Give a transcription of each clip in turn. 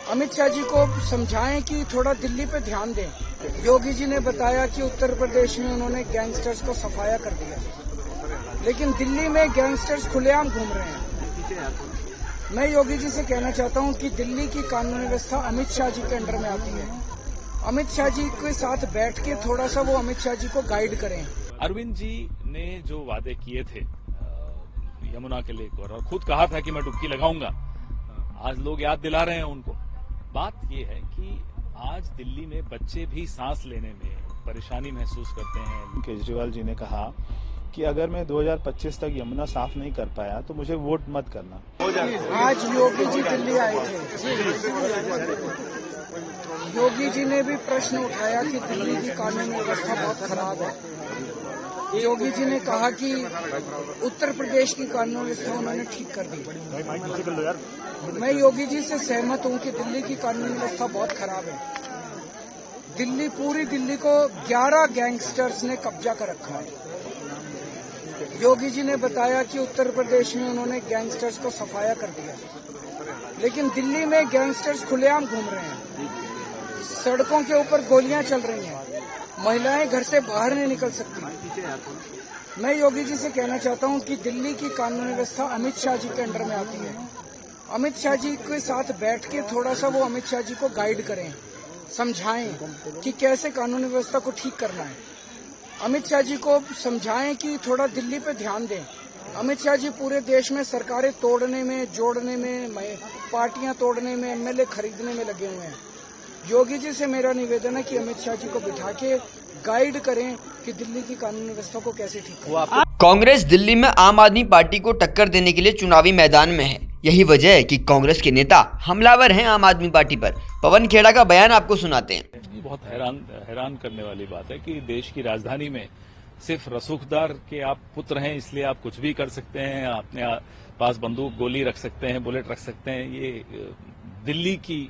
अमित शाह जी को समझाएं कि थोड़ा दिल्ली पे ध्यान दें। योगी जी ने बताया कि उत्तर प्रदेश में उन्होंने गैंगस्टर्स को सफाया कर दिया, लेकिन दिल्ली में गैंगस्टर्स खुलेआम घूम रहे हैं। मैं योगी जी से कहना चाहता हूं कि दिल्ली की कानून व्यवस्था अमित शाह जी के अंडर में आती है। अमित शाह जी के साथ बैठ के थोड़ा सा वो अमित शाह जी को गाइड करें। अरविंद जी ने जो वादे किए थे यमुना के लेक और खुद कहा था कि मैं डुबकी लगाऊंगा, आज लोग याद दिला रहे हैं उनको। बात यह है कि आज दिल्ली में बच्चे भी सांस लेने में परेशानी महसूस करते हैं। केजरीवाल जी ने कहा कि अगर मैं 2025 तक यमुना साफ नहीं कर पाया तो मुझे वोट मत करना। आज योगी जी दिल्ली आए थे, योगी जी ने भी प्रश्न उठाया कि दिल्ली की कानून व्यवस्था बहुत खराब है। योगी जी ने कहा कि उत्तर प्रदेश की कानून व्यवस्था उन्होंने ठीक कर दी। मैं योगी जी से सहमत हूं कि दिल्ली की कानून व्यवस्था बहुत खराब है। पूरी दिल्ली को 11 गैंगस्टर्स ने कब्जा कर रखा है। योगी जी ने बताया कि उत्तर प्रदेश में उन्होंने गैंगस्टर्स को सफाया कर दिया, लेकिन दिल्ली में गैंगस्टर्स खुलेआम घूम रहे हैं। सड़कों के ऊपर गोलियां चल रही हैं, महिलाएं घर से बाहर नहीं निकल सकती। मैं योगी जी से कहना चाहता हूं कि दिल्ली की कानून व्यवस्था अमित शाह जी के अंडर में आती है। अमित शाह जी के साथ बैठ के थोड़ा सा वो अमित शाह जी को गाइड करें, समझाएं कि कैसे कानून व्यवस्था को ठीक करना है। अमित शाह जी को समझाएं कि थोड़ा दिल्ली पे ध्यान दें। अमित शाह जी पूरे देश में सरकारें तोड़ने में, जोड़ने में, पार्टियां तोड़ने में, एमएलए खरीदने में लगे हुए हैं। योगी जी से मेरा निवेदन है कि अमित शाह जी को बिठा के गाइड करें कि दिल्ली की कानून व्यवस्था को कैसे ठीक करें। कांग्रेस दिल्ली में आम आदमी पार्टी को टक्कर देने के लिए चुनावी मैदान में है। यही वजह है कि कांग्रेस के नेता हमलावर हैं आम आदमी पार्टी पर। पवन खेड़ा का बयान आपको सुनाते हैं। बहुत हैरान करने वाली बात है कि देश की राजधानी में सिर्फ रसूखदार के आप पुत्र हैं इसलिए आप कुछ भी कर सकते हैं, अपने पास बंदूक गोली रख सकते हैं, बुलेट रख सकते हैं। ये दिल्ली की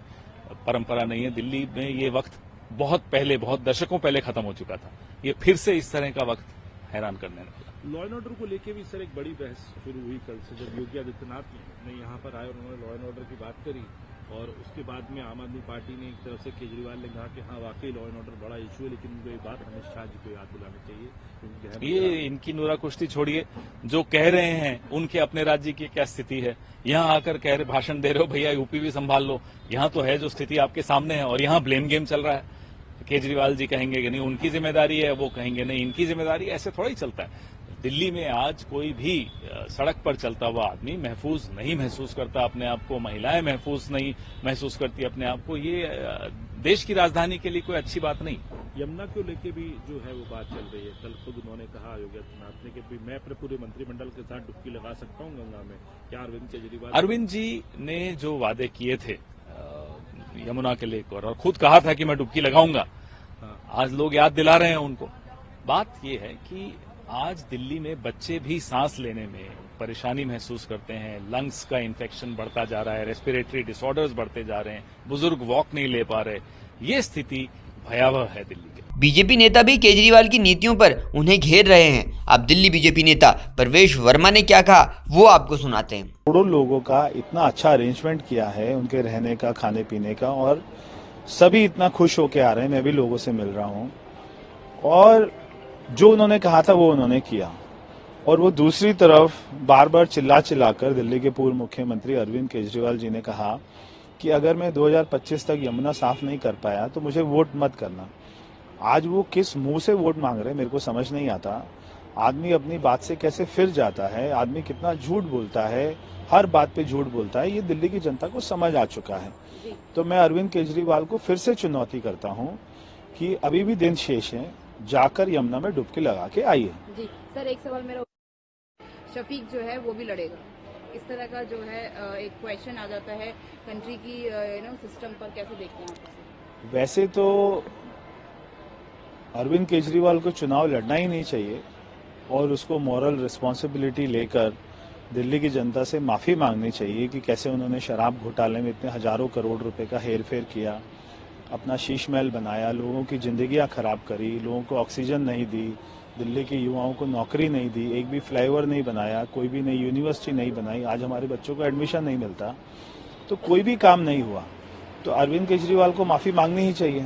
परंपरा नहीं है। दिल्ली में ये वक्त बहुत पहले, बहुत दशकों पहले खत्म हो चुका था। ये फिर से इस तरह का वक्त हैरान करने वाला। लॉ एंड ऑर्डर को लेकर भी सर एक बड़ी बहस शुरू हुई कल से, जब योगी आदित्यनाथ ने यहाँ पर आए और उन्होंने लॉ एंड ऑर्डर की बात करी, और उसके बाद में आम आदमी पार्टी ने एक तरफ से केजरीवाल ने कहा कि हाँ वाकई लॉ एंड ऑर्डर बड़ा इशू है, लेकिन उनको ये बात अमित शाह जी को याद दिलानी चाहिए। ये इनकी नूरा कुश्ती छोड़िए, जो कह रहे हैं उनके अपने राज्य की क्या स्थिति है। यहाँ आकर कह रहे, भाषण दे रहे हो, भैया यूपी भी संभाल लो। यहाँ तो है जो स्थिति आपके सामने है, और यहाँ ब्लेम गेम चल रहा है। केजरीवाल जी कहेंगे कि नहीं उनकी जिम्मेदारी है, वो कहेंगे नहीं इनकी जिम्मेदारी है। ऐसे थोड़ा ही चलता है। दिल्ली में आज कोई भी सड़क पर चलता हुआ आदमी महफूज नहीं महसूस करता अपने आप को, महिलाएं महफूज नहीं महसूस करती अपने आप को। ये देश की राजधानी के लिए कोई अच्छी बात नहीं। यमुना को लेके भी जो है वो बात चल रही है। कल खुद उन्होंने कहा योगी आदित्यनाथ ने कि मैं अपने पूरे मंत्रिमंडल के साथ डुबकी लगा सकता हूं गंगा में। क्या अरविंद जी ने जो वादे किए थे यमुना के लेक और खुद कहा था कि मैं डुबकी लगाऊंगा, आज लोग याद दिला रहे हैं उनको। बात यह है कि आज दिल्ली में बच्चे भी सांस लेने में परेशानी महसूस करते हैं। लंग्स का इन्फेक्शन बढ़ता जा रहा है, रेस्पिरेटरी डिसऑर्डर्स बढ़ते जा रहे हैं, बुजुर्ग वॉक नहीं ले पा रहे। ये स्थिति भयावह है दिल्ली के। बीजेपी नेता भी केजरीवाल की नीतियों पर उन्हें घेर रहे हैं। अब दिल्ली बीजेपी नेता परवेश वर्मा ने क्या कहा वो आपको सुनाते हैं। करोड़ों लोगों का इतना अच्छा अरेंजमेंट किया है, उनके रहने का, खाने पीने का, और सभी इतना खुश होके आ रहे हैं। मैं भी लोगों से मिल रहा हूँ, और जो उन्होंने कहा था वो उन्होंने किया। और वो दूसरी तरफ बार बार चिल्लाकर दिल्ली के पूर्व मुख्यमंत्री अरविंद केजरीवाल जी ने कहा कि अगर मैं 2025 तक यमुना साफ नहीं कर पाया तो मुझे वोट मत करना। आज वो किस मुंह से वोट मांग रहे हैं मेरे को समझ नहीं आता। आदमी अपनी बात से कैसे फिर जाता है, आदमी कितना झूठ बोलता है, हर बात पे झूठ बोलता है। ये दिल्ली की जनता को समझ आ चुका है। तो मैं अरविंद केजरीवाल को फिर से चुनौती करता हूँ कि अभी भी दिन शेष है, जाकर यमुना में डुबकी लगा के आइए। जी सर, एक सवाल मेरा, शफीक जो है वो भी लड़ेगा, इस तरह का जो है एक क्वेश्चन आ जाता है कंट्री की सिस्टम पर, कैसे देखते हैं आप? वैसे तो अरविंद केजरीवाल को चुनाव लड़ना ही नहीं चाहिए, और उसको मॉरल रिस्पॉन्सिबिलिटी लेकर दिल्ली की जनता से माफी मांगनी चाहिए कि कैसे उन्होंने शराब घोटाले में इतने हजारों करोड़ रुपए का हेर फेर किया, अपना शीश महल बनाया, लोगों की जिंदगियां खराब करी, लोगों को ऑक्सीजन नहीं दी, दिल्ली के युवाओं को नौकरी नहीं दी, एक भी फ्लाईओवर नहीं बनाया, कोई भी नई यूनिवर्सिटी नहीं बनाई। आज हमारे बच्चों को एडमिशन नहीं मिलता। तो कोई भी काम नहीं हुआ। तो अरविंद केजरीवाल को माफी मांगनी ही चाहिए।